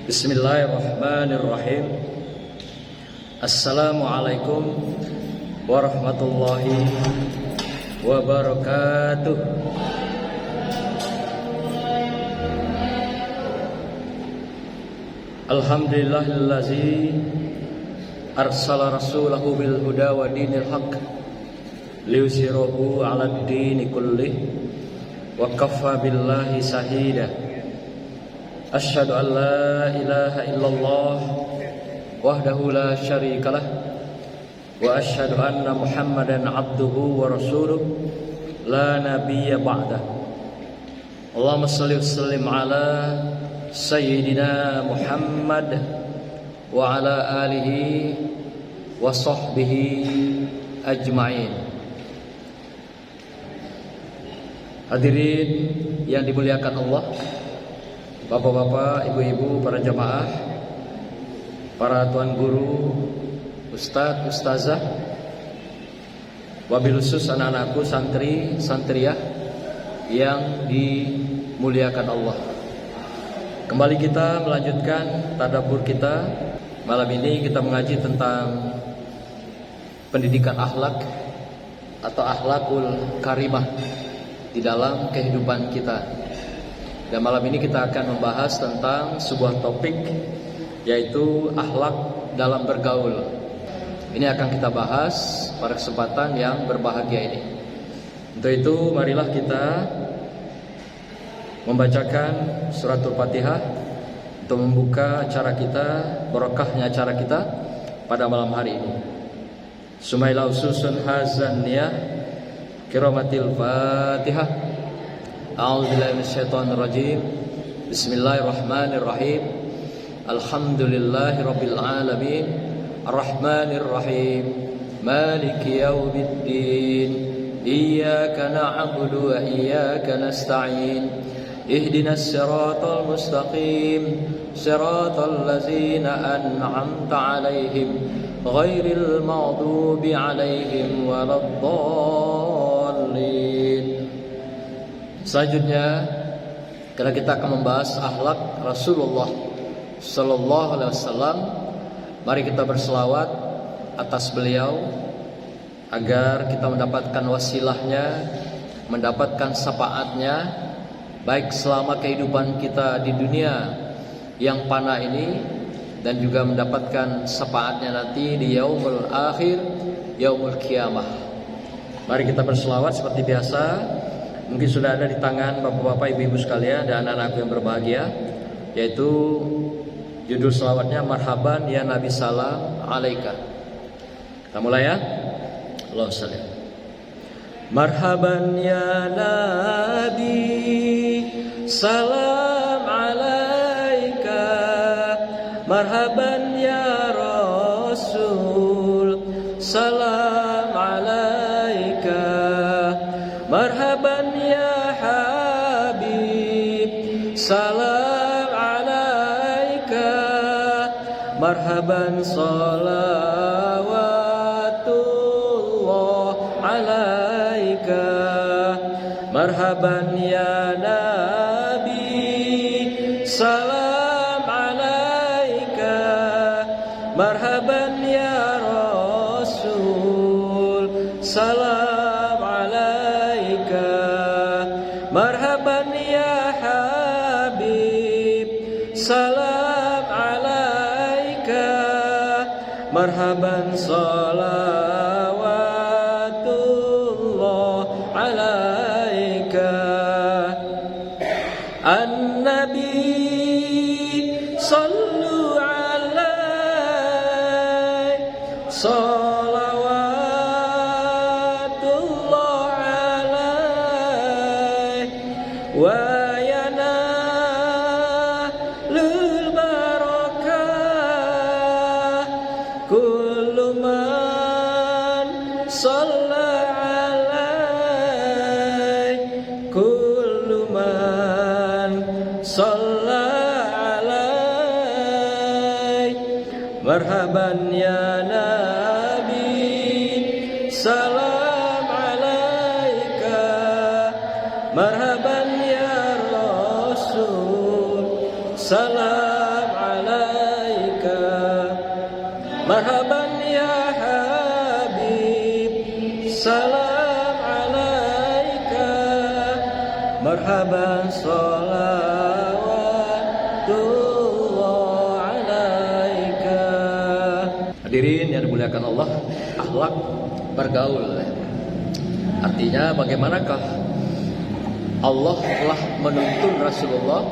Bismillahirrahmanirrahim. Assalamualaikum warahmatullahi wabarakatuh. Alhamdulillahillazi arsala rasulahu bil huda wa dinil haqq liyusirahu 'alad dini kullih wa kaffa billahi shahida. Asyhadu an la ilaha illallah wahdahu la syarikalah wa asyhadu anna Muhammadan abduhu wa rasuluh la nabiyya ba'dah. Allahumma shalli wa sallim ala sayyidina Muhammad wa ala alihi wa sahbihi ajma'in. Hadirin yang dimuliakan Allah, bapak-bapak, ibu-ibu, para jamaah, para tuan guru, ustadz, ustazah, wabil khusus anak-anakku, santri, santriah yang dimuliakan Allah. Kembali kita melanjutkan tadabbur kita. Malam ini kita mengaji tentang pendidikan akhlak atau akhlakul karimah di dalam kehidupan kita. Dan malam ini kita akan membahas tentang sebuah topik, yaitu akhlak dalam bergaul. Ini akan kita bahas pada kesempatan yang berbahagia ini. Untuk itu marilah kita membacakan suratul Fatihah untuk membuka acara kita, barokahnya acara kita pada malam hari ini. Sumaila ususun hazan niyah kiramatil Fatihah. A'udzubillahi minasyaitonir rajim. Bismillahirrahmanirrahim. Alhamdulillahirabbil alamin. Arrahmanir rahim. Maliki yaumiddin. Iyyaka na'budu wa iyyaka nasta'in. Ihdinas siratal mustaqim. Siratal ladzina an'amta 'alaihim ghairil maghdubi 'alaihim waladdallin. Selanjutnya karena kita akan membahas akhlak Rasulullah Sallallahu Alaihi Wasallam, mari kita berselawat atas beliau agar kita mendapatkan wasilahnya, mendapatkan syafaatnya, baik selama kehidupan kita di dunia yang fana ini, dan juga mendapatkan syafaatnya nanti di yaumul akhir, yaumul qiyamah. Mari kita berselawat seperti biasa. Mungkin sudah ada di tangan bapak-bapak, ibu-ibu sekalian dan anak-anakku yang berbahagia, yaitu judul selawatnya Marhaban ya Nabi Salam Alaika. Kita mulai ya. Allahumma shalli. Marhaban ya Nabi Salam Alaika. Marhaban ya Rasul Salam Alaika. Marhaban ya Habib Salam alaika. Marhaban salawatullah alaika. Marhaban ya Nabi Salam alaika. Marhaban ya Rasul Salam. Marhaban ya Habib Salam alaika. Marhaban salawatullah alaika. An-Nabi sallu alaihi wa yanalul barakah kullu man shalla alaihi. Kullu man shalla alaihi. Marhaban ya Nabi Salam alaika. Marhaban ya Rasul Salam alaika. marhaban ya Habib, salam alaika, marhaban salawatullah alaika. Hadirin yang dimuliakan Allah, akhlak bergaul. Artinya bagaimanakah Allah telah menuntun Rasulullah,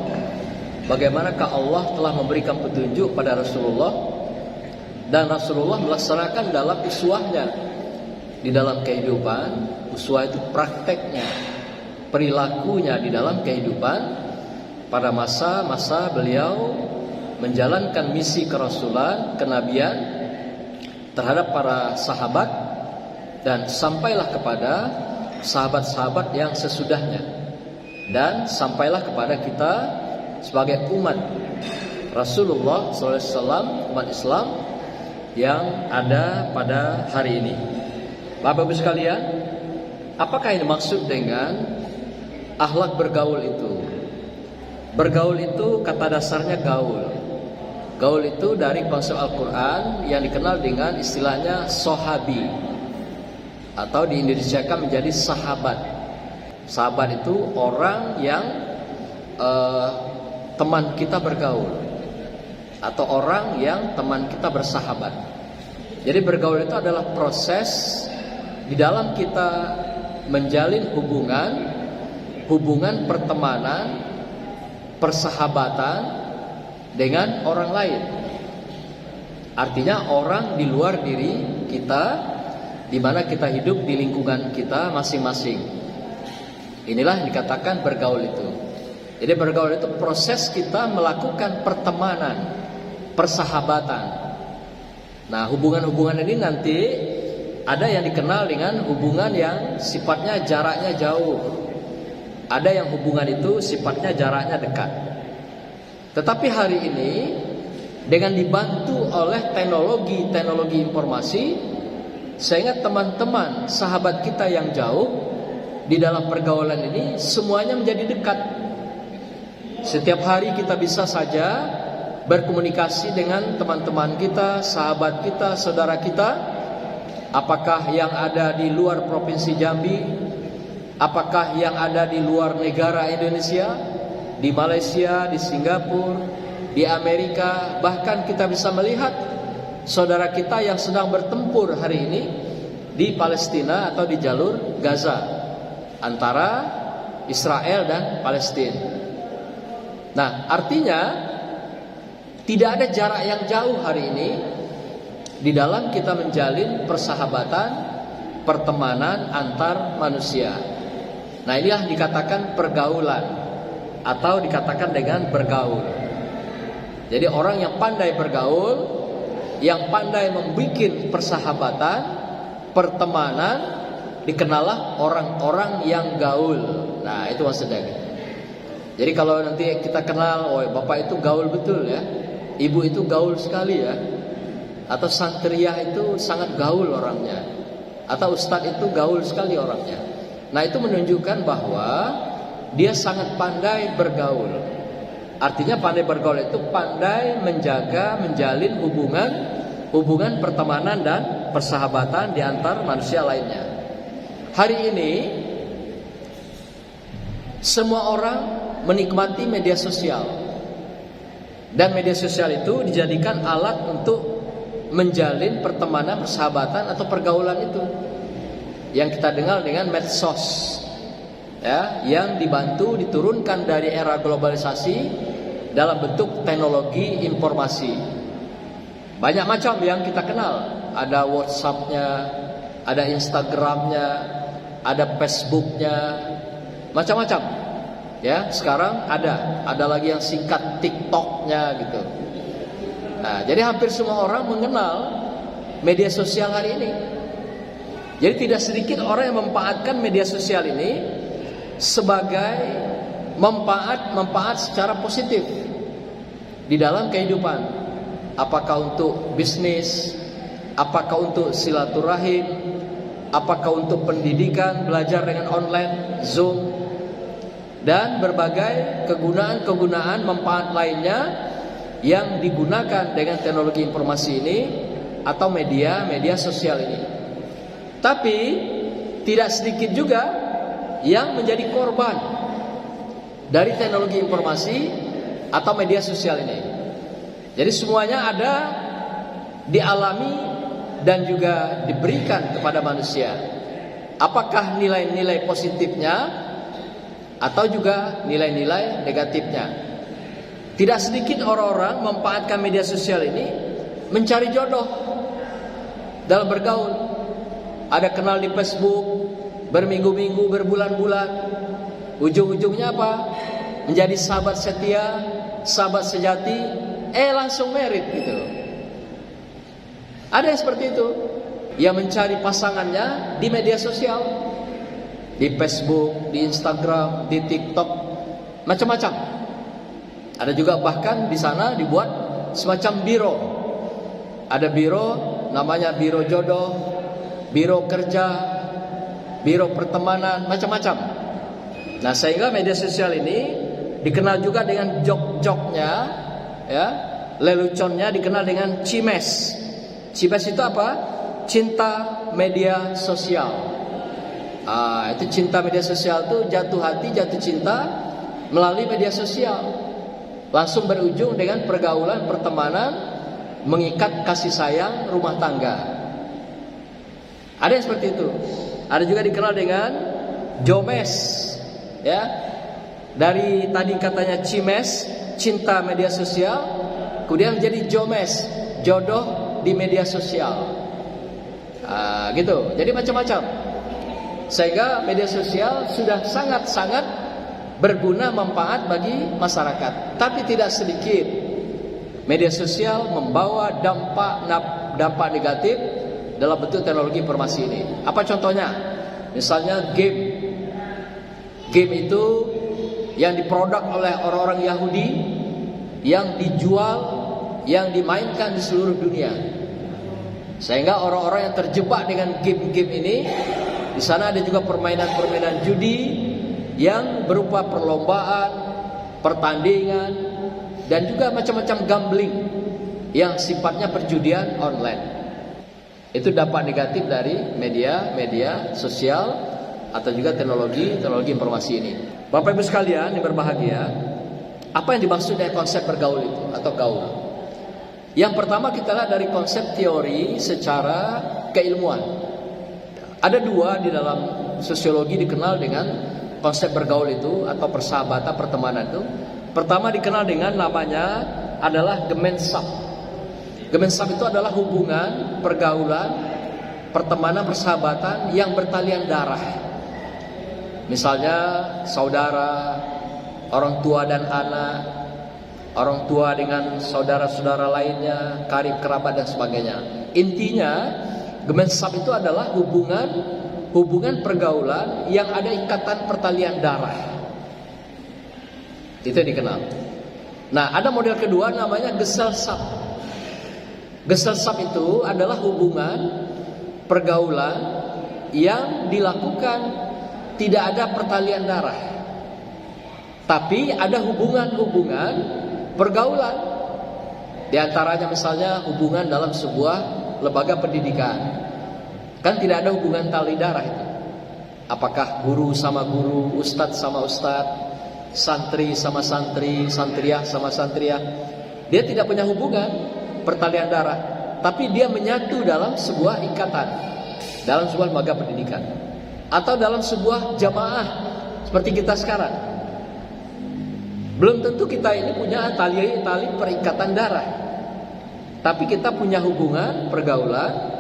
bagaimanakah Allah telah memberikan petunjuk pada Rasulullah, dan Rasulullah melaksanakan dalam uswahnya di dalam kehidupan. Uswah itu prakteknya, perilakunya di dalam kehidupan pada masa-masa beliau menjalankan misi kerasulan, kenabian terhadap para sahabat, dan sampailah kepada sahabat-sahabat yang sesudahnya, dan sampailah kepada kita sebagai umat Rasulullah SAW, umat Islam yang ada pada hari ini. Bapak Ibu sekalian, apakah yang dimaksud dengan akhlak bergaul itu? Bergaul itu kata dasarnya gaul. Gaul itu dari konsep Al-Quran yang dikenal dengan istilahnya sohabi, atau di Indonesia kan menjadi sahabat. Sahabat itu orang yang teman kita bergaul, atau orang yang teman kita bersahabat. Jadi bergaul itu adalah proses di dalam kita menjalin hubungan pertemanan, persahabatan dengan orang lain. Artinya orang di luar diri kita, di mana kita hidup di lingkungan kita masing-masing. Inilah yang dikatakan bergaul itu. Jadi bergaul itu proses kita melakukan pertemanan, persahabatan. Nah, hubungan-hubungan ini nanti ada yang dikenal dengan hubungan yang sifatnya jaraknya jauh. Ada yang hubungan itu sifatnya jaraknya dekat. Tetapi hari ini dengan dibantu oleh teknologi informasi, sehingga teman-teman sahabat kita yang jauh di dalam pergaulan ini semuanya menjadi dekat. Setiap hari kita bisa saja berkomunikasi dengan teman-teman kita, sahabat kita, saudara kita, apakah yang ada di luar provinsi Jambi, apakah yang ada di luar negara Indonesia, di Malaysia, di Singapura, di Amerika. Bahkan kita bisa melihat saudara kita yang sedang bertempur hari ini di Palestina atau di jalur Gaza antara Israel dan Palestina. Nah, artinya tidak ada jarak yang jauh hari ini di dalam kita menjalin persahabatan, pertemanan antar manusia. Nah, inilah dikatakan pergaulan atau dikatakan dengan bergaul. Jadi orang yang pandai bergaul, yang pandai membuat persahabatan, pertemanan, dikenallah orang-orang yang gaul. Nah, itu maksudnya. Jadi kalau nanti kita kenal, oh bapak itu gaul betul ya, ibu itu gaul sekali ya, atau santriah itu sangat gaul orangnya, atau ustadz itu gaul sekali orangnya. Nah, itu menunjukkan bahwa dia sangat pandai bergaul. Artinya pandai bergaul itu pandai menjaga, menjalin hubungan pertemanan dan persahabatan di antar manusia lainnya. Hari ini semua orang menikmati media sosial, dan media sosial itu dijadikan alat untuk menjalin pertemanan, persahabatan atau pergaulan itu yang kita dengar dengan medsos, ya, yang dibantu diturunkan dari era globalisasi dalam bentuk teknologi informasi. Banyak macam yang kita kenal, ada WhatsApp-nya, ada Instagram-nya, ada Facebook-nya, macam-macam. Ya, sekarang ada lagi yang singkat, TikTok-nya gitu. Nah, jadi hampir semua orang mengenal media sosial hari ini. Jadi tidak sedikit orang yang memanfaatkan media sosial ini sebagai manfaat secara positif di dalam kehidupan. Apakah untuk bisnis, apakah untuk silaturahim, apakah untuk pendidikan, belajar dengan online, Zoom, dan berbagai kegunaan manfaat lainnya yang digunakan dengan teknologi informasi ini atau media sosial ini. Tapi tidak sedikit juga yang menjadi korban dari teknologi informasi atau media sosial ini. Jadi semuanya ada, dialami dan juga diberikan kepada manusia. Apakah nilai-nilai positifnya atau juga nilai-nilai negatifnya? Tidak sedikit orang-orang memanfaatkan media sosial ini mencari jodoh dalam bergaul. Ada kenal di Facebook berminggu-minggu, berbulan-bulan, ujung-ujungnya apa? Menjadi sahabat setia, sahabat sejati, langsung married gitu. Ada yang seperti itu, yang mencari pasangannya di media sosial, di Facebook, di Instagram, di TikTok, macam-macam. Ada juga bahkan di sana dibuat semacam biro. Ada biro namanya biro jodoh, biro kerja, biro pertemanan, macam-macam. Nah, sehingga media sosial ini dikenal juga dengan jok-joknya, ya, leluconnya dikenal dengan cimes. Cimes itu apa? Cinta media sosial. Itu cinta media sosial itu jatuh hati, jatuh cinta melalui media sosial. Langsung berujung dengan pergaulan, pertemanan, mengikat kasih sayang rumah tangga. Ada yang seperti itu. Ada juga dikenal dengan jomes, ya. Dari tadi katanya cimes, cinta media sosial, kemudian menjadi jomes, jodoh di media sosial. Gitu. Jadi macam-macam. Sehingga media sosial sudah sangat-sangat berguna, manfaat bagi masyarakat. Tapi tidak sedikit media sosial membawa dampak negatif dalam bentuk teknologi informasi ini. Apa contohnya? Misalnya game. Game itu yang diproduk oleh orang-orang Yahudi, yang dijual, yang dimainkan di seluruh dunia. Sehingga orang-orang yang terjebak dengan game-game ini, di sana ada juga permainan-permainan judi yang berupa perlombaan, pertandingan, dan juga macam-macam gambling yang sifatnya perjudian online. Itu dampak negatif dari media sosial atau juga teknologi informasi ini. Bapak Ibu sekalian yang berbahagia, apa yang dimaksud dengan konsep bergaul itu atau gaul? Yang pertama kita lihat dari konsep teori secara keilmuan. Ada dua di dalam sosiologi dikenal dengan konsep bergaul itu atau persahabatan, pertemanan itu. Pertama dikenal dengan namanya adalah Gemeinschaft. Gemeinschaft itu adalah hubungan, pergaulan, pertemanan, persahabatan yang bertalian darah. Misalnya saudara, orang tua dan anak, orang tua dengan saudara-saudara lainnya, karib kerabat dan sebagainya. Intinya Gemeinschaft itu adalah hubungan pergaulan yang ada ikatan pertalian darah. Itu yang dikenal. Nah, ada model kedua namanya Gesellschaft. Gesellschaft itu adalah hubungan pergaulan yang dilakukan tidak ada pertalian darah, tapi ada hubungan pergaulan. Di antaranya misalnya hubungan dalam sebuah lembaga pendidikan. Kan tidak ada hubungan tali darah itu. Apakah guru sama guru, ustadz sama ustadz, santri sama santri, santriah sama santriah. Dia tidak punya hubungan pertalian darah, tapi dia menyatu dalam sebuah ikatan, dalam sebuah lembaga pendidikan, atau dalam sebuah jamaah seperti kita sekarang. Belum tentu kita ini punya tali perikatan darah, tapi kita punya hubungan pergaulan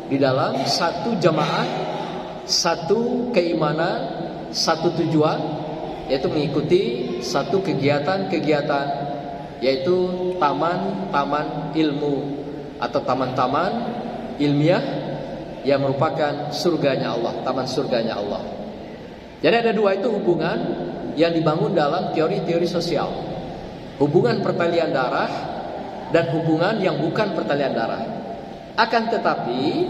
di dalam satu jamaah, satu keimanan, satu tujuan, yaitu mengikuti satu kegiatan-kegiatan, yaitu taman-taman ilmu atau taman-taman ilmiah yang merupakan surganya Allah, taman surganya Allah. Jadi ada dua itu hubungan yang dibangun dalam teori-teori sosial. Hubungan pertalian darah dan hubungan yang bukan pertalian darah. Akan tetapi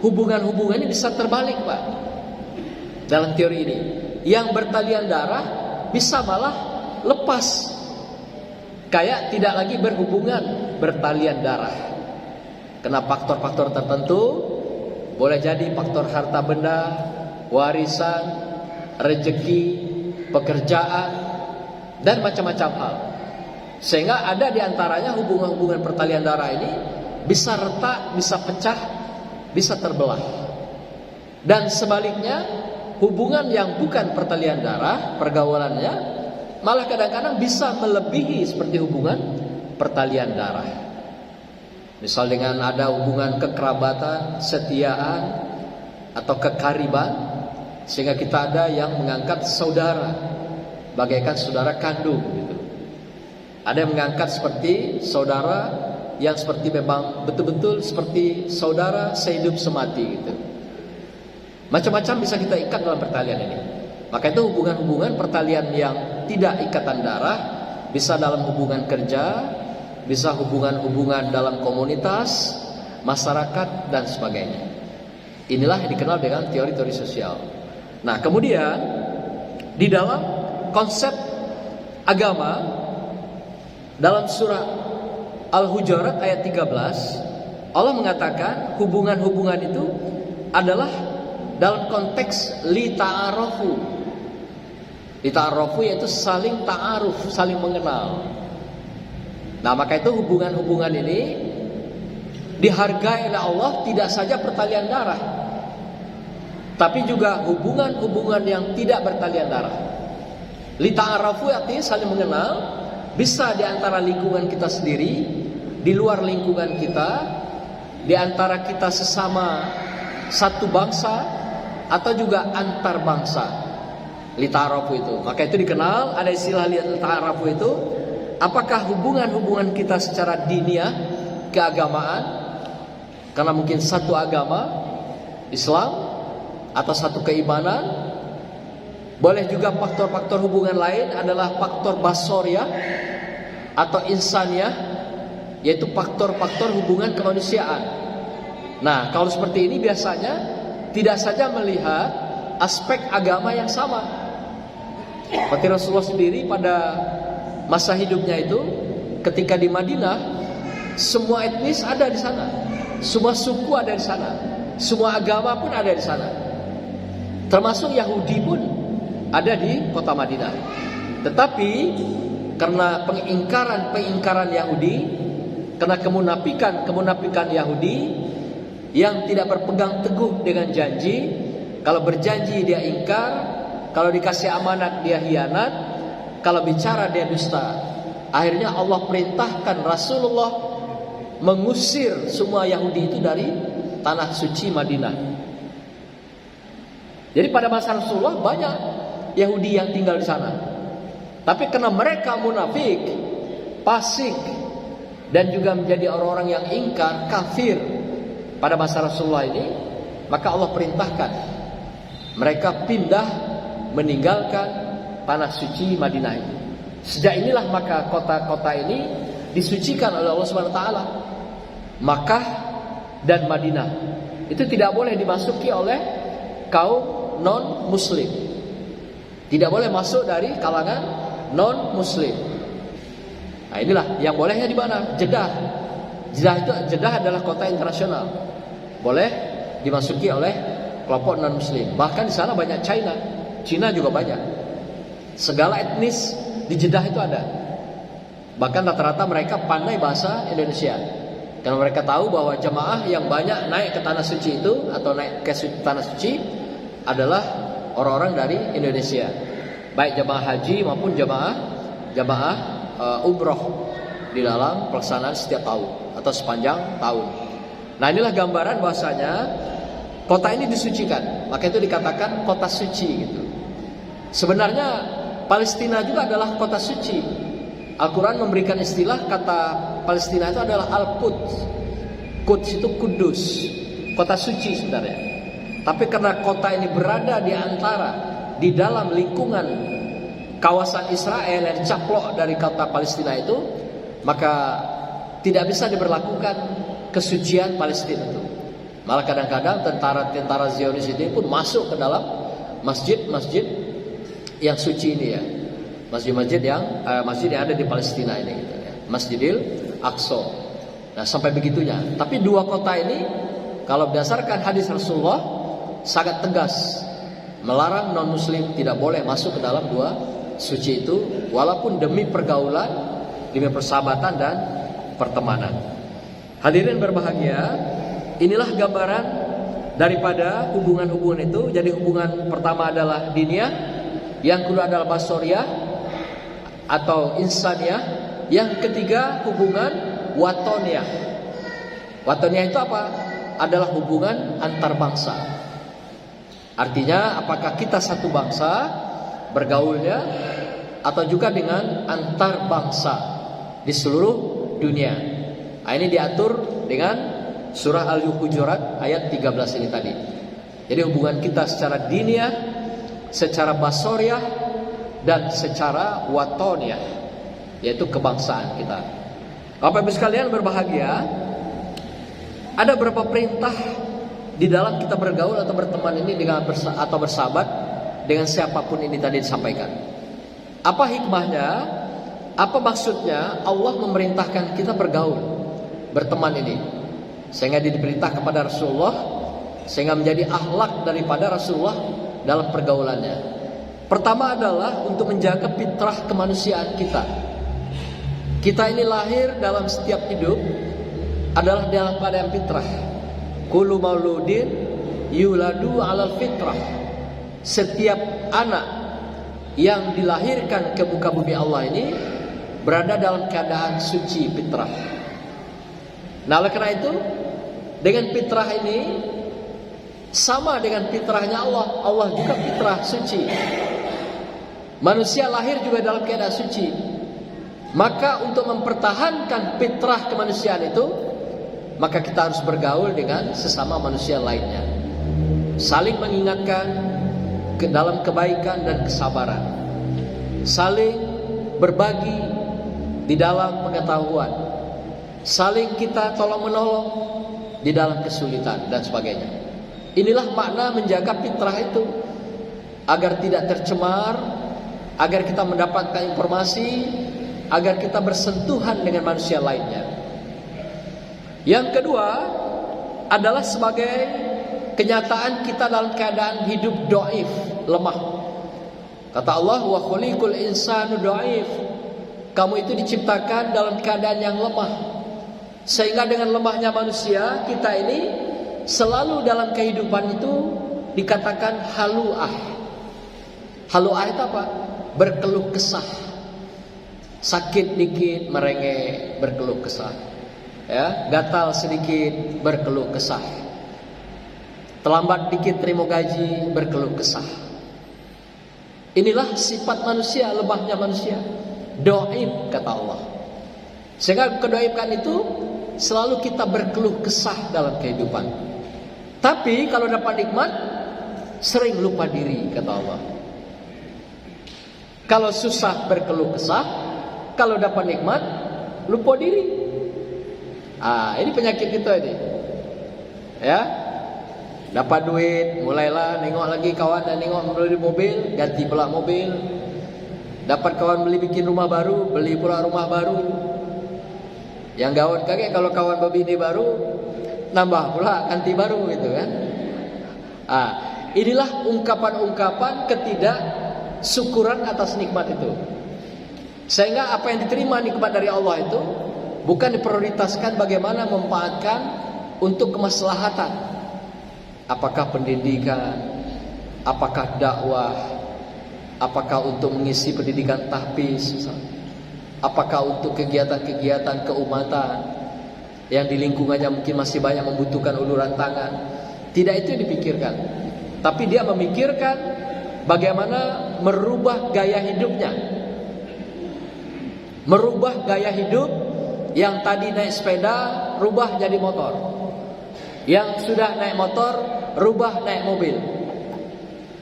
hubungan-hubungan ini bisa terbalik, Pak. Dalam teori ini, yang bertalian darah bisa malah lepas, kayak tidak lagi berhubungan bertalian darah. Kena faktor-faktor tertentu, boleh jadi faktor harta benda, warisan, rezeki, pekerjaan, dan macam-macam hal. Sehingga ada di antaranya hubungan-hubungan pertalian darah ini bisa retak, bisa pecah, bisa terbelah. Dan sebaliknya, hubungan yang bukan pertalian darah, pergaulannya malah kadang-kadang bisa melebihi seperti hubungan pertalian darah. Misal dengan ada hubungan kekerabatan, setiaan, atau kekariban, sehingga kita ada yang mengangkat saudara bagaikan saudara kandung gitu. Ada yang mengangkat seperti saudara yang seperti memang betul-betul seperti saudara sehidup semati gitu. Macam-macam bisa kita ikat dalam pertalian ini. Maka itu hubungan-hubungan pertalian yang tidak ikatan darah bisa dalam hubungan kerja, bisa hubungan-hubungan dalam komunitas, masyarakat, dan sebagainya. Inilah yang dikenal dengan teori-teori sosial. Nah, kemudian di dalam konsep agama dalam surah Al-Hujurat ayat 13, Allah mengatakan hubungan-hubungan itu adalah dalam konteks li ta'arufu. Li ta'arufu yaitu saling ta'aruf, saling mengenal. Nah, maka itu hubungan-hubungan ini dihargai oleh Allah tidak saja pertalian darah, tapi juga hubungan-hubungan yang tidak bertalian darah. Li ta'arufu artinya saling mengenal, bisa di antara lingkungan kita sendiri, di luar lingkungan kita, di antara kita sesama satu bangsa, atau juga antar bangsa. Li ta'arufu itu. Maka itu dikenal ada istilah li ta'arufu itu. Apakah hubungan-hubungan kita secara diniyah, keagamaan, karena mungkin satu agama Islam atau satu keimanan. Boleh juga faktor-faktor hubungan lain adalah faktor basoriyah atau insaniyah, yaitu faktor-faktor hubungan kemanusiaan. Nah, kalau seperti ini biasanya tidak saja melihat aspek agama yang sama. Seperti Rasulullah sendiri pada masa hidupnya itu, ketika di Madinah, semua etnis ada di sana, semua suku ada di sana, semua agama pun ada di sana, termasuk Yahudi pun ada di kota Madinah. Tetapi karena pengingkaran Yahudi, karena kemunafikan Yahudi yang tidak berpegang teguh dengan janji, kalau berjanji dia ingkar, kalau dikasih amanat dia hianat, kalau bicara dia dusta. Akhirnya Allah perintahkan Rasulullah mengusir semua Yahudi itu dari tanah suci Madinah. Jadi pada masa Rasulullah banyak Yahudi yang tinggal di sana. Tapi karena mereka munafik, fasik, dan juga menjadi orang-orang yang ingkar, kafir pada masa Rasulullah ini, maka Allah perintahkan mereka pindah meninggalkan tanah suci Madinah ini. Sejak inilah maka kota-kota ini disucikan oleh Allah Subhanahu wa taala. Makkah dan Madinah itu tidak boleh dimasuki oleh kaum non muslim. Tidak boleh masuk dari kalangan non muslim. Nah, inilah yang bolehnya di mana? Jeddah. Jeddah adalah kota internasional. Boleh dimasuki oleh kelompok non muslim. Bahkan di sana banyak Cina juga banyak. Segala etnis di Jeddah itu ada. Bahkan rata-rata mereka pandai bahasa Indonesia. Karena mereka tahu bahwa jemaah yang banyak naik ke tanah suci itu atau naik ke tanah suci adalah orang-orang dari Indonesia. Baik jemaah haji maupun jemaah umroh di dalam pelaksanaan setiap tahun atau sepanjang tahun. Nah, inilah gambaran bahwasanya kota ini disucikan. Maka itu dikatakan kota suci gitu. Sebenarnya Palestina juga adalah kota suci. Al-Quran memberikan istilah kata Palestina itu adalah Al-Quds. Quds itu kudus, kota suci sebenarnya. Tapi karena kota ini berada di dalam lingkungan kawasan Israel yang caplok dari kota Palestina itu, maka tidak bisa diberlakukan kesucian Palestina itu. Malah kadang-kadang tentara Zionis ini pun masuk ke dalam masjid-masjid yang suci ini ya. Masjid yang ada di Palestina ini gitu ya. Masjidil Aqsa. Nah, sampai begitunya. Tapi dua kota ini kalau berdasarkan hadis Rasulullah sangat tegas melarang non-muslim tidak boleh masuk ke dalam dua suci itu, walaupun demi pergaulan, demi persahabatan dan pertemanan. Hadirin berbahagia, inilah gambaran daripada hubungan-hubungan itu. Jadi hubungan pertama adalah diniyah, yang kedua adalah basoriyah atau insaniyah, yang ketiga hubungan watoniyah. Watoniyah itu apa? Adalah hubungan antar bangsa. Artinya apakah kita satu bangsa bergaulnya, atau juga dengan antar bangsa di seluruh dunia. Nah, ini diatur dengan surah Al-Hujurat ayat 13 ini tadi. Jadi hubungan kita secara diniyah, secara basoriyah, dan secara watoniyah, yaitu kebangsaan kita. Bapak Ibu sekalian berbahagia, ada beberapa perintah di dalam kita bergaul atau berteman ini dengan atau bersahabat dengan siapapun ini tadi disampaikan. Apa hikmahnya? Apa maksudnya Allah memerintahkan kita bergaul, berteman ini? Sehingga diperintah kepada Rasulullah, sehingga menjadi akhlak daripada Rasulullah dalam pergaulannya. Pertama adalah untuk menjaga fitrah kemanusiaan kita. Kita ini lahir dalam setiap hidup adalah dalam keadaan fitrah. Kullu mauludin yuladu 'alal fitrah. Setiap anak yang dilahirkan ke muka bumi Allah ini berada dalam keadaan suci fitrah. Nah, oleh karena itu, dengan fitrah ini sama dengan fitrahnya Allah. Allah juga fitrah suci. Manusia lahir juga dalam keadaan suci. Maka untuk mempertahankan fitrah kemanusiaan itu, maka kita harus bergaul dengan sesama manusia lainnya, saling mengingatkan ke dalam kebaikan dan kesabaran, saling berbagi di dalam pengetahuan, saling kita tolong menolong di dalam kesulitan dan sebagainya. Inilah makna menjaga fitrah itu, agar tidak tercemar, agar kita mendapatkan informasi, agar kita bersentuhan dengan manusia lainnya. Yang kedua adalah sebagai kenyataan kita dalam keadaan hidup dhaif, lemah. Kata Allah, wa khuliqul insanu dhaif. Kamu itu diciptakan dalam keadaan yang lemah. Sehingga dengan lemahnya manusia, kita ini selalu dalam kehidupan itu dikatakan halu'ah. Halu'ah itu apa? Berkeluh kesah. Sakit dikit merengek, berkeluh kesah. Ya, gatal sedikit, berkeluh kesah. Terlambat dikit terima gaji, berkeluh kesah. Inilah sifat manusia, lemahnya manusia. Dhaif, kata Allah. Sehingga kedhaifan itu selalu kita berkeluh kesah dalam kehidupan. Tapi kalau dapat nikmat, sering lupa diri, kata Allah. Kalau susah berkeluh kesah, kalau dapat nikmat lupa diri. Ini penyakit kita ini. Ya, dapat duit, mulailah nengok lagi kawan dan nengok beli mobil, ganti pula mobil. Dapat kawan beli bikin rumah baru, beli pula rumah baru. Yang gawat kaget kalau kawan berbini baru, nambah pula ganti baru gitu kan. Inilah ungkapan-ungkapan ketidaksyukuran atas nikmat itu. Sehingga apa yang diterima nikmat dari Allah itu bukan diprioritaskan bagaimana memanfaatkan untuk kemaslahatan. Apakah pendidikan, apakah dakwah, apakah untuk mengisi pendidikan tahfiz, apakah untuk kegiatan-kegiatan keumatan yang di lingkungannya mungkin masih banyak membutuhkan uluran tangan. Tidak itu yang dipikirkan, tapi dia memikirkan bagaimana merubah gaya hidupnya, merubah gaya hidup. Yang tadi naik sepeda, rubah jadi motor. Yang sudah naik motor, rubah naik mobil.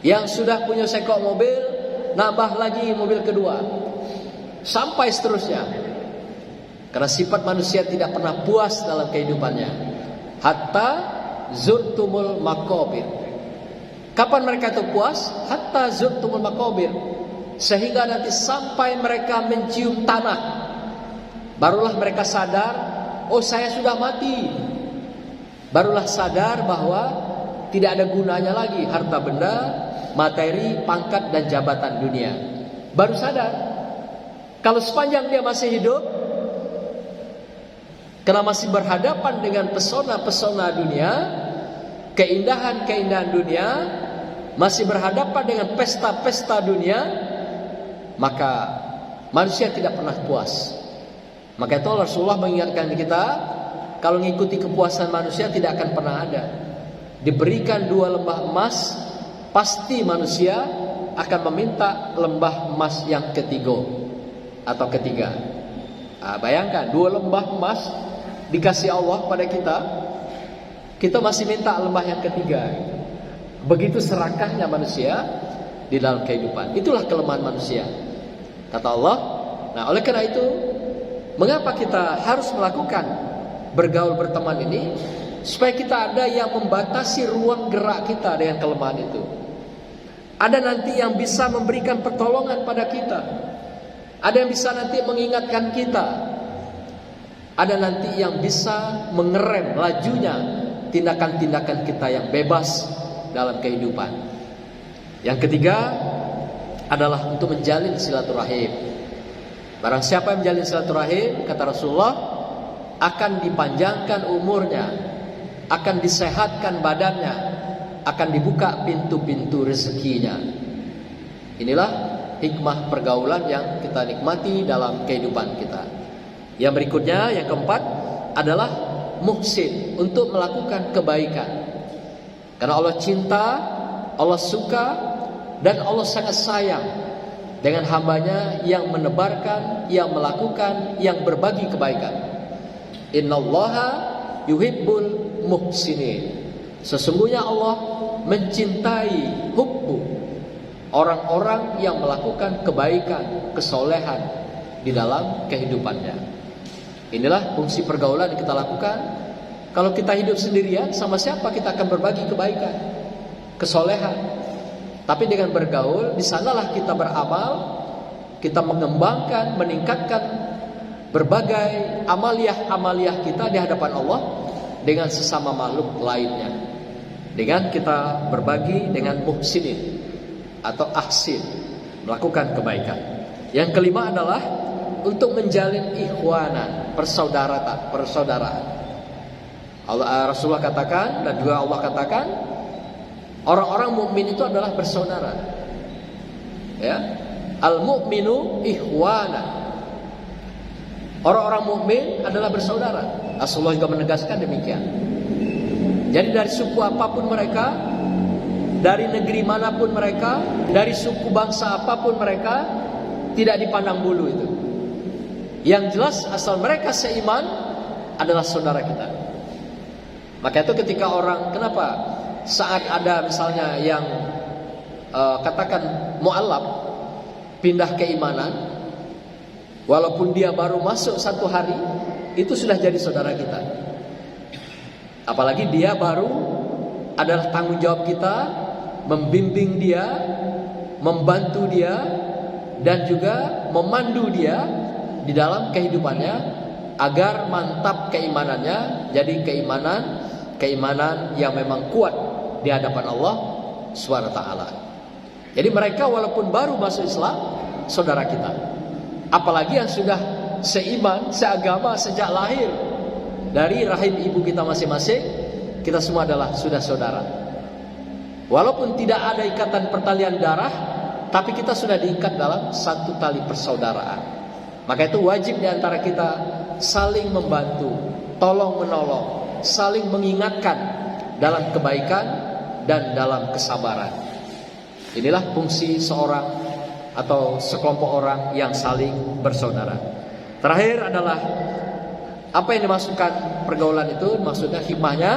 Yang sudah punya sekok mobil, nambah lagi mobil kedua. Sampai seterusnya. Karena sifat manusia tidak pernah puas dalam kehidupannya. Hatta zurtumul maqabir. Kapan mereka itu puas? Hatta zurtumul maqabir. Sehingga nanti sampai mereka mencium tanah, barulah mereka sadar oh saya sudah mati, barulah sadar bahwa tidak ada gunanya lagi harta benda, materi, pangkat dan jabatan dunia. Baru sadar. Kalau sepanjang dia masih hidup, karena masih berhadapan dengan pesona-pesona dunia, keindahan-keindahan dunia, masih berhadapan dengan pesta-pesta dunia, maka manusia tidak pernah puas. Maka itu Rasulullah mengingatkan kita, kalau mengikuti kepuasan manusia tidak akan pernah ada. Diberikan 2 lembah emas, pasti manusia akan meminta lembah emas yang ketiga atau ketiga. Bayangkan 2 lembah emas dikasih Allah pada kita, kita masih minta lembah yang ketiga. Begitu serakahnya manusia di dalam kehidupan. Itulah kelemahan manusia, kata Allah. Nah, oleh karena itu, mengapa kita harus melakukan bergaul berteman ini? Supaya kita ada yang membatasi ruang gerak kita dengan kelemahan itu. Ada nanti yang bisa memberikan pertolongan pada kita. Ada yang bisa nanti mengingatkan kita. Ada nanti yang bisa mengerem lajunya tindakan-tindakan kita yang bebas dalam kehidupan. Yang ketiga adalah untuk menjalin silaturahim. Barang siapa yang menjalin silaturahim, kata Rasulullah, akan dipanjangkan umurnya, akan disehatkan badannya, akan dibuka pintu-pintu rezekinya. Inilah hikmah pergaulan yang kita nikmati dalam kehidupan kita. Yang berikutnya, yang keempat adalah muhsin, untuk melakukan kebaikan. Karena Allah cinta, Allah suka, dan Allah sangat sayang dengan hambanya yang menebarkan, yang melakukan, yang berbagi kebaikan. Innallaha yuhibbul muhsinin. Sesungguhnya Allah mencintai hubbu, orang-orang yang melakukan kebaikan, kesolehan di dalam kehidupannya. Inilah fungsi pergaulan yang kita lakukan. Kalau kita hidup sendirian, sama siapa kita akan berbagi kebaikan, kesolehan? Tapi dengan bergaul, di sanalah kita beramal, kita mengembangkan, meningkatkan berbagai amaliah-amaliah kita di hadapan Allah dengan sesama makhluk lainnya. Dengan kita berbagi dengan muhsinin atau ahsin, melakukan kebaikan. Yang kelima adalah untuk menjalin ikhwanan, persaudaraan. Rasulullah katakan, dan juga Allah katakan, orang-orang mukmin itu adalah bersaudara. Ya, al-mu'minu ikhwana. Orang-orang mukmin adalah bersaudara. Rasulullah juga menegaskan demikian. Jadi dari suku apapun mereka, dari negeri manapun mereka, dari suku bangsa apapun mereka, tidak dipandang bulu itu. Yang jelas asal mereka seiman adalah saudara kita. Maka itu ketika orang, kenapa saat ada misalnya yang katakan mu'allab, pindah keimanan, walaupun dia baru masuk 1 hari, itu sudah jadi saudara kita. Apalagi dia baru, adalah tanggung jawab kita membimbing dia, membantu dia, dan juga memandu dia di dalam kehidupannya agar mantap keimanannya, jadi keimanan yang memang kuat di hadapan Allah SWT. Jadi mereka walaupun baru masuk Islam, saudara kita. Apalagi yang sudah seiman, seagama sejak lahir dari rahim ibu kita masing-masing, kita semua adalah sudah saudara. Walaupun tidak ada ikatan pertalian darah, tapi kita sudah diikat dalam satu tali persaudaraan. Maka itu wajib di antara kita saling membantu, tolong menolong, saling mengingatkan dalam kebaikan dan dalam kesabaran. Inilah fungsi seorang atau sekelompok orang yang saling bersaudara. Terakhir adalah apa yang dimasukkan pergaulan itu, maksudnya hikmahnya.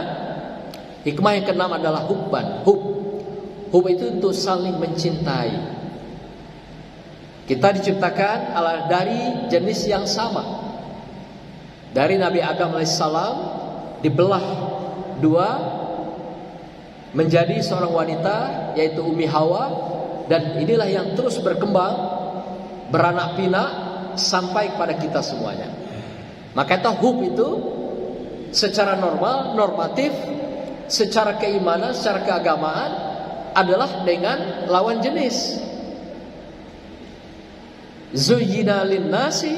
Hikmah yang keenam adalah hubban. Hub itu untuk saling mencintai. Kita diciptakan dari jenis yang sama. Dari Nabi Adam alaihissalam dibelah 2 menjadi seorang wanita, yaitu Ummi Hawa, dan inilah yang terus berkembang, beranak pinak sampai kepada kita semuanya. Maka hub itu secara normal, normatif, secara keimanan, secara keagamaan adalah dengan lawan jenis. Zuyyina lin-nasi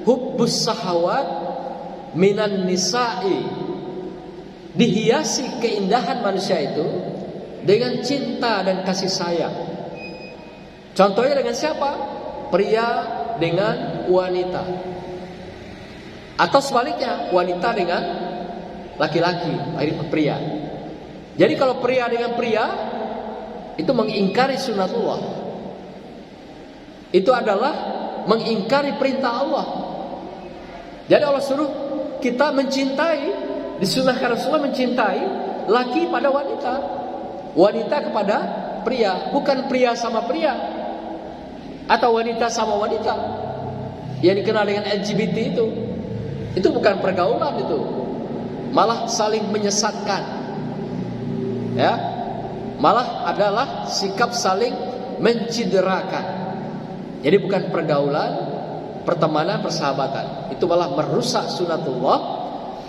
hubbus sahawat minan nisa'i. Dihiasi keindahan manusia itu dengan cinta dan kasih sayang. Contohnya dengan siapa? Pria dengan wanita, atau sebaliknya wanita dengan laki-laki, pria. Jadi kalau pria dengan pria itu mengingkari sunnatullah, itu adalah mengingkari perintah Allah. Jadi Allah suruh kita mencintai, disunahkan Rasulullah mencintai laki pada wanita, wanita kepada pria, bukan pria sama pria atau wanita sama wanita yang dikenal dengan LGBT itu bukan pergaulan, itu malah saling menyesatkan, ya, malah adalah sikap saling mencidrakan. Jadi bukan pergaulan, pertemanan, persahabatan, itu malah merusak sunatullah,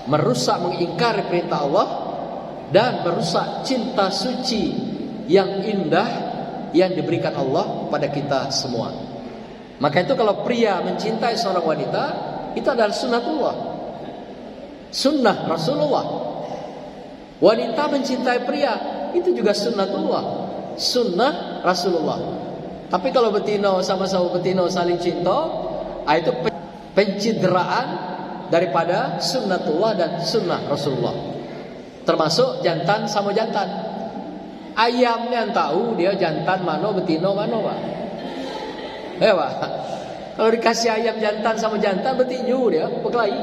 merusak, mengingkari perintah Allah, dan merusak cinta suci yang indah yang diberikan Allah pada kita semua. Maka itu kalau pria mencintai seorang wanita, itu adalah sunnatullah, sunnah Rasulullah. Wanita mencintai pria, itu juga sunnatullah, sunnah Rasulullah. Tapi kalau betina sama-sama betina saling cinta, itu pencideraan daripada sunnatullah dan sunnah Rasulullah. Termasuk jantan sama jantan. Ayamnya yang tahu dia jantan mano betina mano, Pak. Ya, Pak. Kalau dikasih ayam jantan sama jantan, betinju dia berkelahi.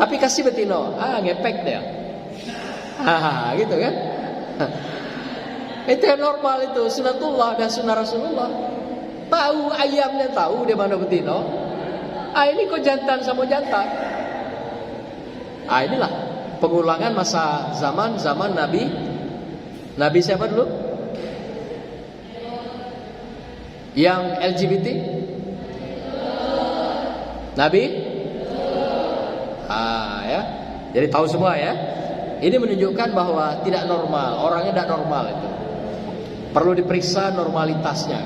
Tapi kasih betina, ngepek dia. Gitu kan? Itu yang normal, itu sunnatullah dan sunnah Rasulullah. Tahu ayamnya tahu dia mana betina. Ini kok jantan sama jantan. Inilah pengulangan masa zaman Nabi. Nabi siapa dulu? Yang LGBT? Nabi? Ya. Jadi tahu semua ya. Ini menunjukkan bahwa tidak normal, orangnya tidak normal itu. Perlu diperiksa normalitasnya.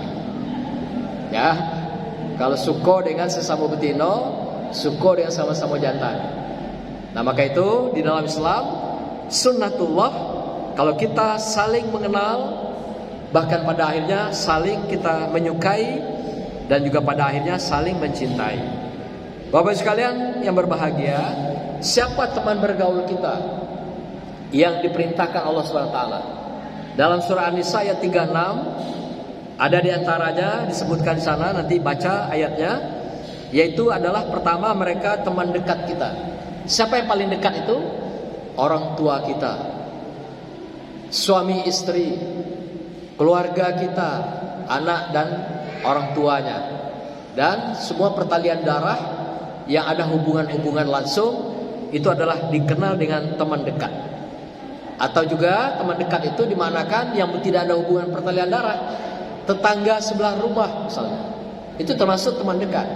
Ya. Kalau suko dengan sesama betino, suko dengan sama-sama jantan. Nah, maka itu di dalam Islam sunnatullah, kalau kita saling mengenal, bahkan pada akhirnya saling kita menyukai, dan juga pada akhirnya saling mencintai. Bapak sekalian yang berbahagia, siapa teman bergaul kita yang diperintahkan Allah SWT? Dalam surah An-Nisa ayat 36 ada di antaranya disebutkan di sana, nanti baca ayatnya, yaitu adalah pertama mereka teman dekat kita. Siapa yang paling dekat itu? Orang tua kita, suami istri, keluarga kita, anak dan orang tuanya, dan semua pertalian darah yang ada hubungan-hubungan langsung, itu adalah dikenal dengan teman dekat. Atau juga teman dekat itu dimanakan yang tidak ada hubungan pertalian darah, tetangga sebelah rumah misalnya, itu termasuk teman dekat.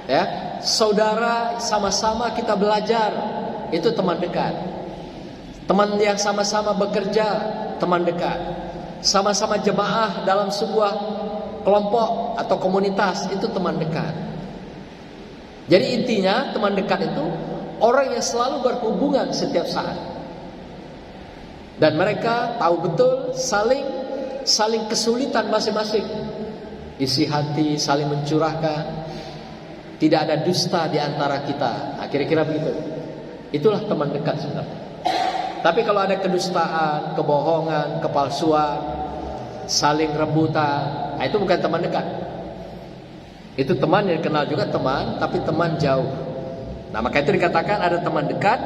Ya, saudara sama-sama kita belajar, itu teman dekat. Teman yang sama-sama bekerja, teman dekat. Sama-sama jemaah dalam sebuah kelompok atau komunitas, itu teman dekat. Jadi intinya teman dekat itu orang yang selalu berhubungan setiap saat. Dan mereka tahu betul saling kesulitan masing-masing. Isi hati saling mencurahkan. Tidak ada dusta di antara kita. Kira-kira begitu. Itulah teman dekat sebenarnya. Tapi kalau ada kedustaan, kebohongan, kepalsuan, saling rebutan, itu bukan teman dekat. Itu teman yang dikenal juga teman, tapi teman jauh. Nah, maka itu dikatakan ada teman dekat,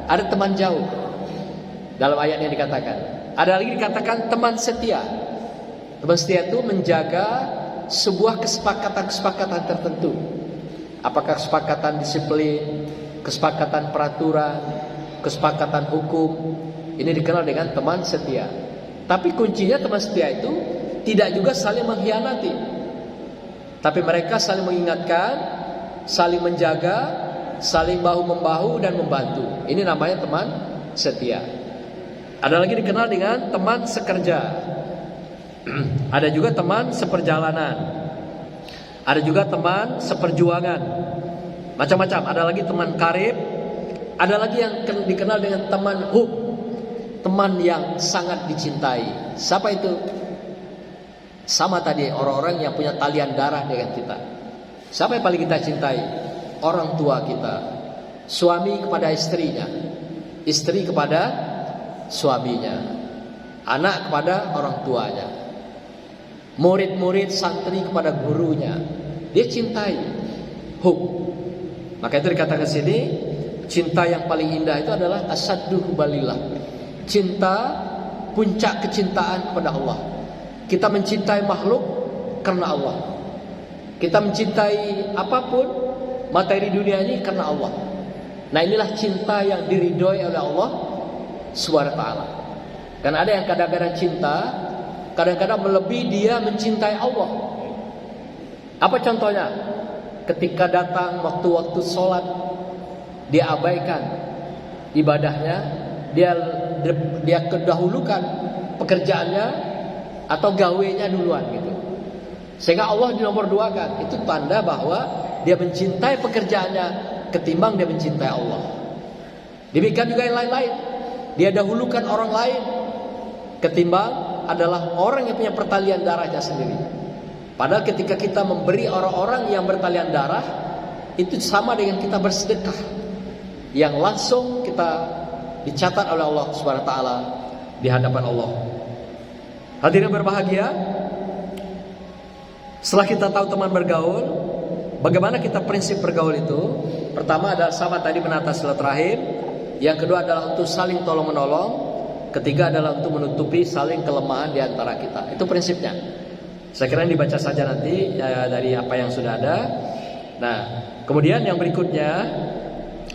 ada teman jauh. Dalam ayat yang dikatakan. Ada lagi dikatakan teman setia. Teman setia itu menjaga sebuah kesepakatan tertentu. Apakah kesepakatan disiplin, kesepakatan peraturan, kesepakatan hukum. Ini dikenal dengan teman setia. Tapi kuncinya teman setia itu tidak juga saling mengkhianati. Tapi mereka saling mengingatkan, saling menjaga, saling bahu-membahu dan membantu. Ini namanya teman setia. Ada lagi dikenal dengan teman sekerja. Ada juga teman seperjalanan. Ada juga teman seperjuangan. Macam-macam. Ada lagi teman karib. Ada lagi yang dikenal dengan teman hub, teman yang sangat dicintai. Siapa itu? Sama tadi, orang-orang yang punya talian darah dengan kita. Siapa yang paling kita cintai? Orang tua kita. Suami kepada istrinya, istri kepada suaminya, anak kepada orang tuanya, murid-murid santri kepada gurunya. Dia cintai. Hub. Maka itu dikatakan sini, cinta yang paling indah itu adalah asaddu hubalillah. Cinta, puncak kecintaan kepada Allah. Kita mencintai makhluk karena Allah. Kita mencintai apapun materi dunia ini karena Allah. Nah, inilah cinta yang diridhoi oleh Allah Subhanahu wa taala. Karena ada yang kadang-kadang cinta, kadang-kadang melebihi dia mencintai Allah. Apa contohnya? Ketika datang waktu-waktu sholat, dia abaikan ibadahnya, dia kedahulukan pekerjaannya atau gawenya duluan gitu. Sehingga Allah dinomor duakan. Itu tanda bahwa dia mencintai pekerjaannya ketimbang dia mencintai Allah. Demikian juga yang lain-lain. Dia dahulukan orang lain ketimbang adalah orang yang punya pertalian darahnya sendiri. Padahal ketika kita memberi orang-orang yang bertalian darah, itu sama dengan kita bersedekah, yang langsung kita dicatat oleh Allah Subhanahu wa taala di hadapan Allah. Hadirin berbahagia, setelah kita tahu teman bergaul, bagaimana kita prinsip bergaul itu? Pertama adalah sama tadi, menata silaturahim. Yang kedua adalah untuk saling tolong menolong. Ketiga adalah untuk menutupi saling kelemahan di antara kita. Itu prinsipnya. Saya kira dibaca saja nanti ya, dari apa yang sudah ada. Nah, kemudian yang berikutnya,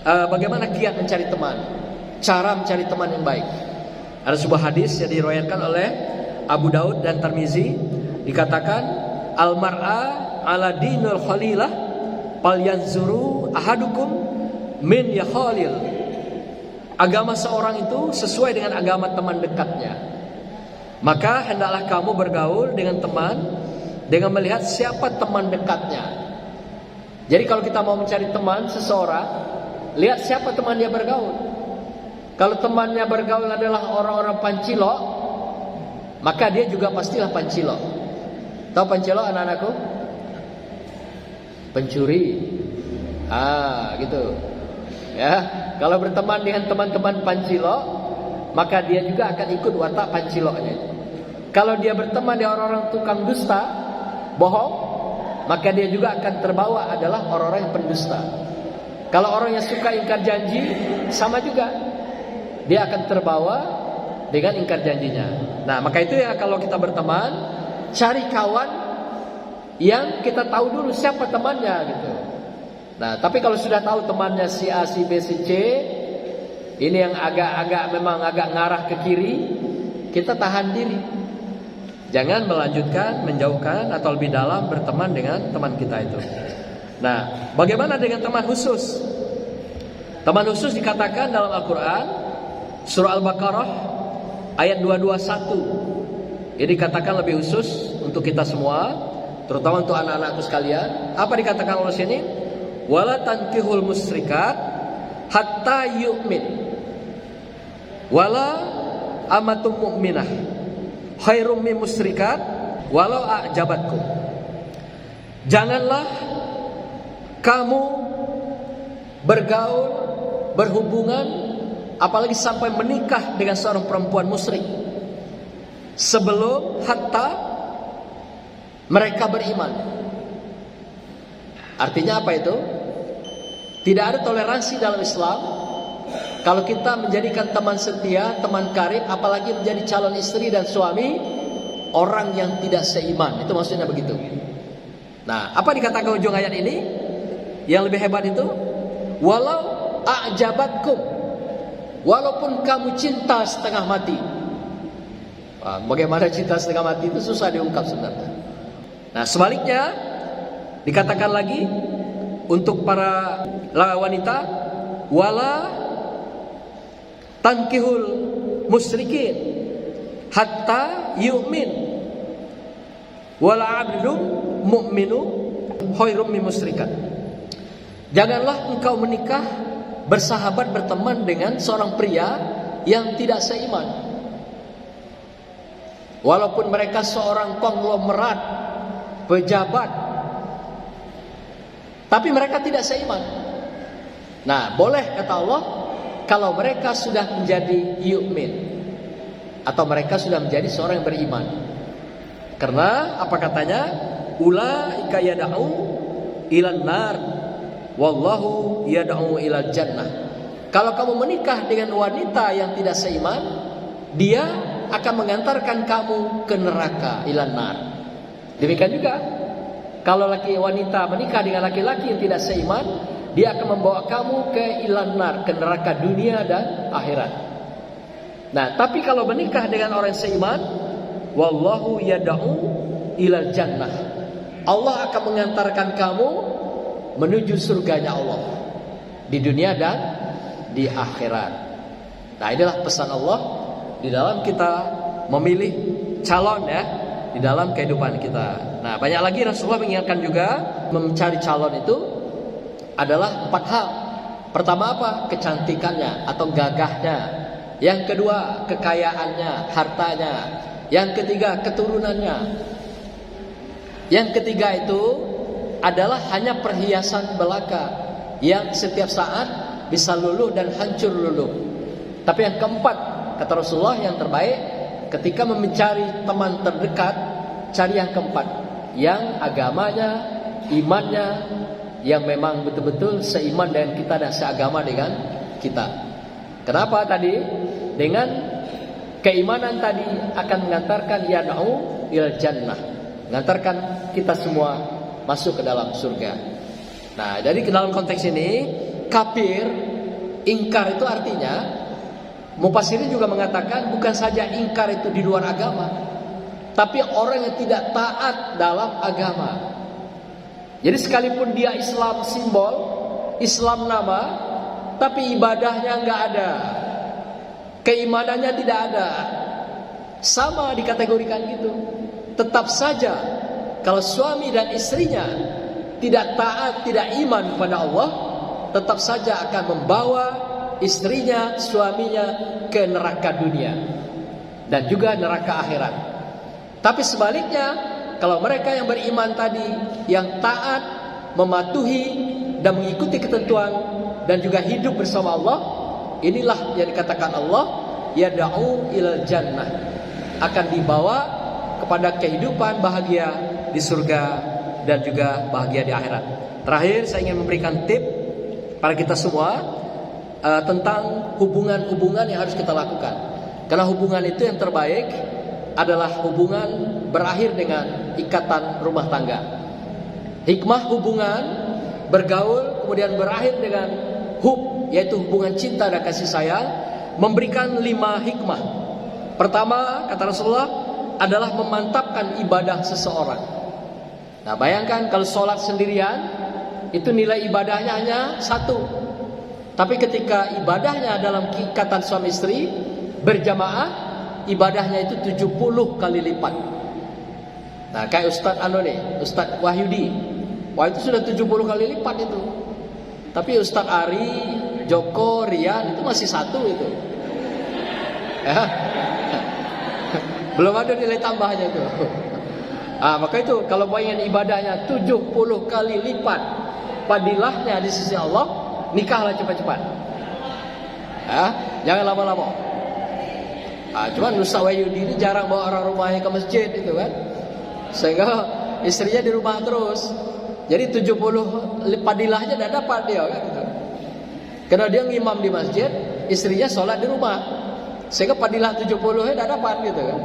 bagaimana kiat mencari teman, cara mencari teman yang baik. Ada sebuah hadis yang diriwayatkan oleh Abu Daud dan Tirmizi, dikatakan al-mar'a ala dinul khalilah fal yanzuru ahadukum min ya khalil. Agama seorang itu sesuai dengan agama teman dekatnya. Maka hendaklah kamu bergaul dengan teman dengan melihat siapa teman dekatnya. Jadi kalau kita mau mencari teman seseorang, lihat siapa teman dia bergaul. Kalau temannya bergaul adalah orang-orang pancilok, maka dia juga pastilah pancilok. Tahu pancilok anak-anakku? Pencuri. Gitu. Ya, kalau berteman dengan teman-teman pancilok, maka dia juga akan ikut watak panciloknya. Kalau dia berteman dengan orang-orang tukang dusta, bohong, maka dia juga akan terbawa adalah orang-orang yang pendusta. Kalau orang yang suka ingkar janji, sama juga, dia akan terbawa dengan ingkar janjinya. Nah, maka itu ya, kalau kita berteman, cari kawan yang kita tahu dulu siapa temannya gitu. Nah, tapi kalau sudah tahu temannya si A, si B, si C, ini yang memang agak ngarah ke kiri, kita tahan diri. Jangan melanjutkan, menjauhkan atau lebih dalam berteman dengan teman kita itu. Nah, bagaimana dengan teman khusus? Teman khusus dikatakan dalam Al-Quran, surah Al-Baqarah ayat 221. Ini dikatakan lebih khusus untuk kita semua, terutama untuk anak-anakku sekalian. Apa dikatakan oleh sini? Wala tankihul musrikat hatta yu'min. Wala amatum mu'minah khairum min musrikat walau a'jabatkum. Janganlah kamu bergaul, berhubungan, apalagi sampai menikah dengan seorang perempuan musyrik sebelum hatta mereka beriman. Artinya apa itu? Tidak ada toleransi dalam Islam kalau kita menjadikan teman setia, teman karib, apalagi menjadi calon istri dan suami orang yang tidak seiman. Itu maksudnya begitu. Nah, apa dikatakan ujung ayat ini? Yang lebih hebat itu, walau a'jabatkum, walaupun kamu cinta setengah mati. Bagaimana cinta setengah mati itu susah diungkap sebenarnya. Nah, sebaliknya dikatakan lagi untuk para wanita, wala tankihul musyrikin hatta yu'min, wala abdun mu'minu khairum min musyrikan. Janganlah engkau menikah, bersahabat, berteman dengan seorang pria yang tidak seiman, walaupun mereka seorang konglomerat pejabat, tapi mereka tidak seiman. Nah, boleh kata Allah kalau mereka sudah menjadi yu'min, atau mereka sudah menjadi seorang yang beriman. Karena apa katanya? Ulaika yad'u ilan nar wallahu yad'u ilal jannah. Kalau kamu menikah dengan wanita yang tidak seiman, dia akan mengantarkan kamu ke neraka, ilan nar. Demikian juga kalau wanita menikah dengan laki-laki yang tidak seiman, dia akan membawa kamu ke ilan nar, ke neraka dunia dan akhirat. Nah, tapi kalau menikah dengan orang seiman, wallahu yad'u ilal jannah, Allah akan mengantarkan kamu menuju surganya Allah di dunia dan di akhirat. Nah, inilah pesan Allah di dalam kita memilih calon ya, di dalam kehidupan kita. Nah, banyak lagi Rasulullah mengingatkan juga mencari calon itu adalah 4 hal. Pertama apa? Kecantikannya atau gagahnya. Yang kedua, kekayaannya, hartanya. Yang ketiga, keturunannya. Yang ketiga itu adalah hanya perhiasan belaka yang setiap saat bisa luluh dan hancur luluh. Tapi yang keempat, kata Rasulullah, yang terbaik ketika mencari teman terdekat, cari yang keempat, yang agamanya, imannya, yang memang betul-betul seiman dengan kita dan seagama dengan kita. Kenapa tadi? Dengan keimanan tadi akan mengantarkan yad'u ilal jannah, mengantarkan kita semua masuk ke dalam surga. Nah, jadi ke dalam konteks ini kafir, ingkar itu artinya, mufassirin juga mengatakan bukan saja ingkar itu di luar agama, tapi orang yang tidak taat dalam agama. Jadi sekalipun dia Islam simbol, Islam nama, tapi ibadahnya nggak ada, keimanannya tidak ada, sama dikategorikan gitu. Tetap saja kalau suami dan istrinya tidak taat, tidak iman kepada Allah, tetap saja akan membawa istrinya, suaminya ke neraka dunia dan juga neraka akhirat. Tapi sebaliknya, kalau mereka yang beriman tadi, yang taat, mematuhi dan mengikuti ketentuan dan juga hidup bersama Allah, inilah yang dikatakan Allah yad'u ilal jannah, akan dibawa kepada kehidupan bahagia di surga dan juga bahagia di akhirat. Terakhir saya ingin memberikan tip pada kita semua tentang hubungan-hubungan yang harus kita lakukan. Karena hubungan itu yang terbaik adalah hubungan berakhir dengan ikatan rumah tangga. Hikmah hubungan bergaul kemudian berakhir dengan hub, yaitu hubungan cinta dan kasih sayang, memberikan 5 hikmah. Pertama, kata Rasulullah, adalah memantapkan ibadah seseorang. Nah, bayangkan kalau sholat sendirian, itu nilai ibadahnya hanya 1. Tapi ketika ibadahnya dalam ikatan suami istri berjamaah, ibadahnya itu 70 kali lipat. Nah, kayak Ustadz Wahyudi, wah itu sudah 70 kali lipat itu. Tapi Ustadz Ari, Joko, Rian itu masih 1 itu. Ya. Belum ada nilai tambahnya itu. Maka itu kalau bayangin ibadahnya 70 kali lipat fadilahnya di sisi Allah, nikahlah cepat-cepat. Jangan lama-lama. Cuman Ustaz Wahyudi ini jarang bawa orang rumahnya ke masjid itu kan, sehingga istrinya di rumah terus. Jadi 70 fadilahnya tidak dapat dia kan gitu. Karena dia ngimam di masjid, istrinya sholat di rumah, sehingga fadilah 70-nya tidak dapat gitu kan.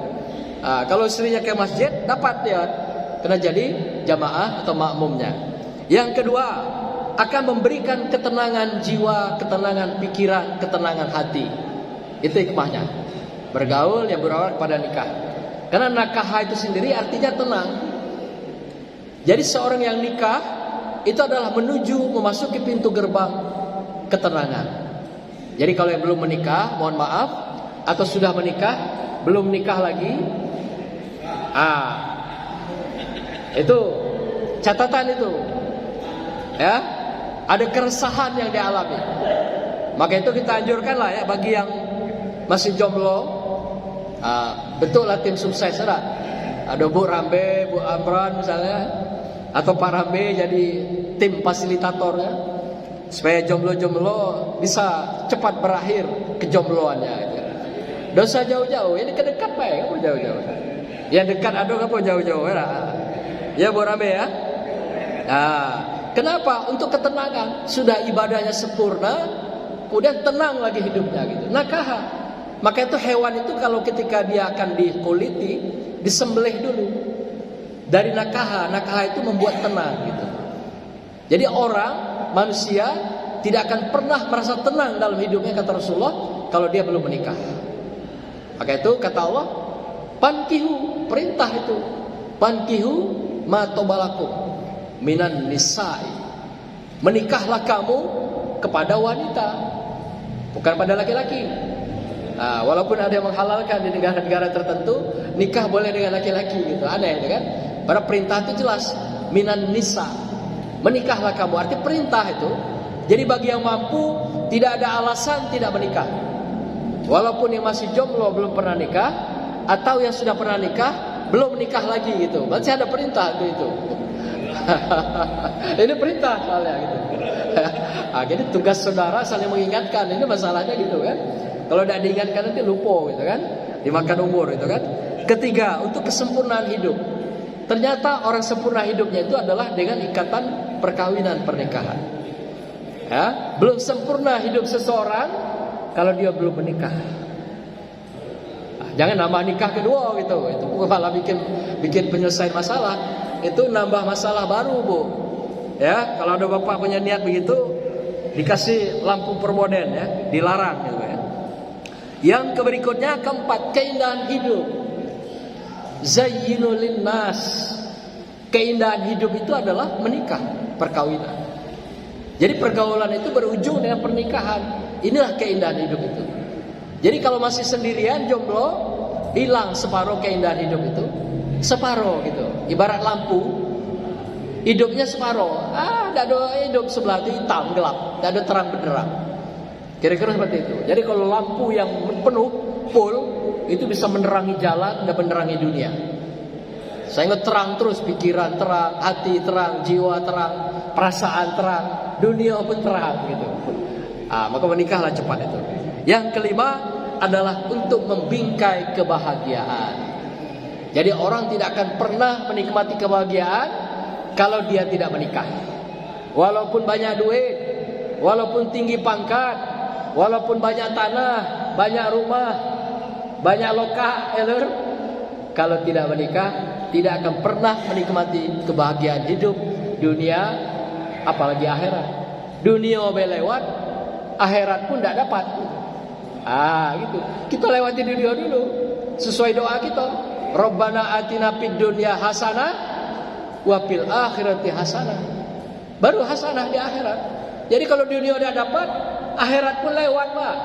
Kalau istrinya ke masjid dapat dia, karena jadi jamaah atau makmumnya. Yang kedua, akan memberikan ketenangan jiwa, ketenangan pikiran, ketenangan hati. Itu hikmahnya. Bergaul yang berawal kepada nikah. Karena nakah itu sendiri artinya tenang. Jadi seorang yang nikah itu adalah menuju memasuki pintu gerbang ketenangan. Jadi kalau yang belum menikah, mohon maaf, atau sudah menikah, belum nikah lagi, itu catatan itu, ya, ada keresahan yang dialami. Maka itu kita anjurkanlah ya bagi yang masih jomblo, betul lah tim sukses ada Bu Rambe, Bu Amran misalnya, atau Pak Rambe jadi tim fasilitatornya, supaya jomblo-jomblo bisa cepat berakhir kejombloannya. Dosa jauh-jauh, ini kedekat baik, apa jauh-jauh? Yang dekat ada apa jauh-jauh? Ya Bu Rambe ya. Kenapa? Untuk ketenangan. Sudah ibadahnya sempurna, kemudian tenang lagi hidupnya gitu. Nakaha. Maka itu hewan itu kalau ketika dia akan dikuliti, disembelih dulu. Dari nakaha itu membuat tenang gitu. Jadi orang, manusia tidak akan pernah merasa tenang dalam hidupnya, kata Rasulullah, kalau dia belum menikah. Maka itu kata Allah, pankihu, perintah itu, pankihu ma tobalakum minan nisa'i, menikahlah kamu kepada wanita, bukan pada laki-laki. Walaupun ada yang menghalalkan di negara-negara tertentu, nikah boleh dengan laki-laki gitu, aneh itu kan. Pada perintah itu jelas, minan nisa, menikahlah kamu, arti perintah itu. Jadi bagi yang mampu, tidak ada alasan tidak menikah. Walaupun yang masih jomblo belum pernah nikah, atau yang sudah pernah nikah belum menikah lagi gitu, berarti ada perintah itu. Ini perintah soalnya gitu. Jadi tugas saudara saling mengingatkan, ini masalahnya gitu kan. Kalau tidak diingatkan nanti lupa gitu kan, dimakan umur itu kan. Ketiga, untuk kesempurnaan hidup. Ternyata orang sempurna hidupnya itu adalah dengan ikatan perkawinan, pernikahan. Ya, belum sempurna hidup seseorang kalau dia belum menikah. Jangan nambah nikah kedua gitu. Itu malah bikin penyelesaian masalah. Itu nambah masalah baru, Bu. Ya, kalau ada bapak punya niat begitu, dikasih lampu perboden ya, dilarang gitu ya. Yang berikutnya, keempat, keindahan hidup. Zayyinu linnas. Keindahan hidup itu adalah menikah, perkawinan. Jadi pergaulan itu berujung dengan pernikahan. Inilah keindahan hidup itu. Jadi kalau masih sendirian, jomblo, hilang separuh keindahan hidup itu. Separuh gitu. Ibarat lampu, hidupnya separuh. Tidak ada hidup sebelah itu hitam, gelap. Tidak ada terang benderang. Kira-kira seperti itu. Jadi kalau lampu yang penuh, full, itu bisa menerangi jalan dan menerangi dunia. Sehingga terang terus, pikiran terang, hati terang, jiwa terang, perasaan terang, dunia pun terang gitu. Maka menikahlah cepat itu. Yang kelima adalah untuk membingkai kebahagiaan. Jadi orang tidak akan pernah menikmati kebahagiaan kalau dia tidak menikah. Walaupun banyak duit, walaupun tinggi pangkat, walaupun banyak tanah, banyak rumah, banyak lokah, kalau tidak menikah, tidak akan pernah menikmati kebahagiaan hidup dunia, apalagi akhirat. Dunia belewat, akhirat pun tidak dapat. Gitu. Kita lewati dunia dulu sesuai doa kita. Rabbana atina fid dunya hasanah wa fil akhirati hasanah. Baru hasanah di akhirat. Jadi kalau dunia udah dapat, akhirat pun lewat, Pak.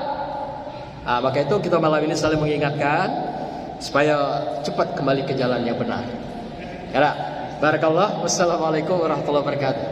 Maka itu kita malam ini saling mengingatkan supaya cepat kembali ke jalan yang benar. Ya, barakallah. Wassalamualaikum warahmatullahi wabarakatuh.